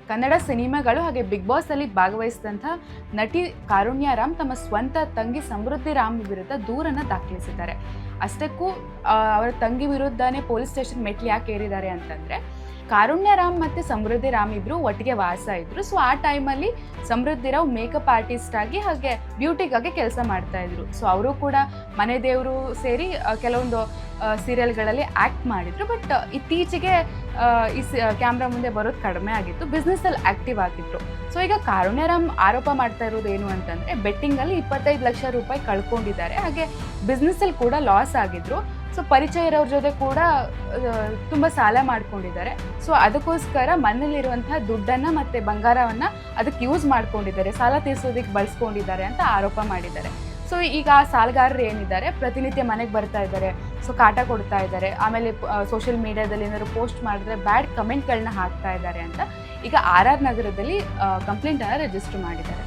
ಕನ್ನಡ ಸಿನಿಮಾಗಳು ಹಾಗೆ ಬಿಗ್ ಬಾಸಲ್ಲಿ ಭಾಗವಹಿಸಿದಂಥ ನಟಿ ಕಾರುಣ್ಯ ರಾಮ್ ತಮ್ಮ ಸ್ವಂತ ತಂಗಿ ಸಮೃದ್ಧಿ ರಾಮ್ ವಿರುದ್ಧ ದೂರನ್ನು ದಾಖಲಿಸಿದ್ದಾರೆ. ಅಷ್ಟಕ್ಕೂ ಅವರ ತಂಗಿ ವಿರುದ್ಧನೇ ಪೊಲೀಸ್ ಸ್ಟೇಷನ್ ಮೆಟ್ಲು ಯಾಕೆ ಏರಿದ್ದಾರೆ ಅಂತಂದರೆ, ಕಾರುಣ್ಯ ರಾಮ್ ಮತ್ತು ಸಮೃದ್ಧಿ ರಾಮ್ ಇಬ್ಬರು ಒಟ್ಟಿಗೆ ವಾಸ ಇದ್ದರು. ಸೊ ಆ ಟೈಮಲ್ಲಿ ಸಮೃದ್ಧಿ ರಾವ್ ಮೇಕಪ್ ಆರ್ಟಿಸ್ಟ್ ಆಗಿ ಹಾಗೆ ಬ್ಯೂಟಿಗಾಗಿ ಕೆಲಸ ಮಾಡ್ತಾಯಿದ್ರು. ಸೊ ಅವರು ಕೂಡ ಮನೆ ದೇವರು ಸೇರಿ ಕೆಲವೊಂದು ಸೀರಿಯಲ್ಗಳಲ್ಲಿ ಆ್ಯಕ್ಟ್ ಮಾಡಿದರು. ಬಟ್ ಇತ್ತೀಚೆಗೆ ಈ ಕ್ಯಾಮ್ರಾ ಮುಂದೆ ಬರೋದು ಕಡಿಮೆ ಆಗಿತ್ತು, ಬಿಸ್ನೆಸ್ಸಲ್ಲಿ ಆ್ಯಕ್ಟಿವ್ ಆಗಿದ್ರು. ಸೊ ಈಗ ಕಾರುಣ್ಯ ರಾಮ್ ಆರೋಪ ಮಾಡ್ತಾ ಇರೋದು ಏನು ಅಂತಂದರೆ, ಬೆಟ್ಟಿಂಗಲ್ಲಿ 25 ಲಕ್ಷ ರೂಪಾಯಿ ಕಳ್ಕೊಂಡಿದ್ದಾರೆ, ಹಾಗೆ ಬಿಸ್ನೆಸ್ಸಲ್ಲಿ ಕೂಡ ಲಾಸ್ ಆಗಿದ್ರು. ಸೊ ಪರಿಚಯ ಇರೋರ ಜೊತೆ ಕೂಡ ತುಂಬ ಸಾಲ ಮಾಡ್ಕೊಂಡಿದ್ದಾರೆ. ಸೊ ಅದಕ್ಕೋಸ್ಕರ ಮನೇಲಿರುವಂತಹ ದುಡ್ಡನ್ನು ಮತ್ತು ಬಂಗಾರವನ್ನು ಅದಕ್ಕೆ ಯೂಸ್ ಮಾಡ್ಕೊಂಡಿದ್ದಾರೆ, ಸಾಲ ತೀರಿಸೋದಕ್ಕೆ ಬಳಸ್ಕೊಂಡಿದ್ದಾರೆ ಅಂತ ಆರೋಪ ಮಾಡಿದ್ದಾರೆ. ಸೊ ಈಗ ಆ ಸಾಲಗಾರರು ಏನಿದ್ದಾರೆ ಪ್ರತಿನಿತ್ಯ ಮನೆಗೆ ಬರ್ತಾ ಇದ್ದಾರೆ, ಸೊ ಕಾಟ ಕೊಡ್ತಾ ಇದ್ದಾರೆ, ಆಮೇಲೆ ಸೋಷಿಯಲ್ ಮೀಡಿಯಾದಲ್ಲಿ ಏನಾದ್ರು ಪೋಸ್ಟ್ ಮಾಡಿದ್ರೆ ಬ್ಯಾಡ್ ಕಮೆಂಟ್ಗಳನ್ನ ಹಾಕ್ತಾ ಇದ್ದಾರೆ ಅಂತ ಈಗ RR ನಗರದಲ್ಲಿ ಕಂಪ್ಲೇಂಟನ್ನು ರಿಜಿಸ್ಟರ್ ಮಾಡಿದ್ದಾರೆ.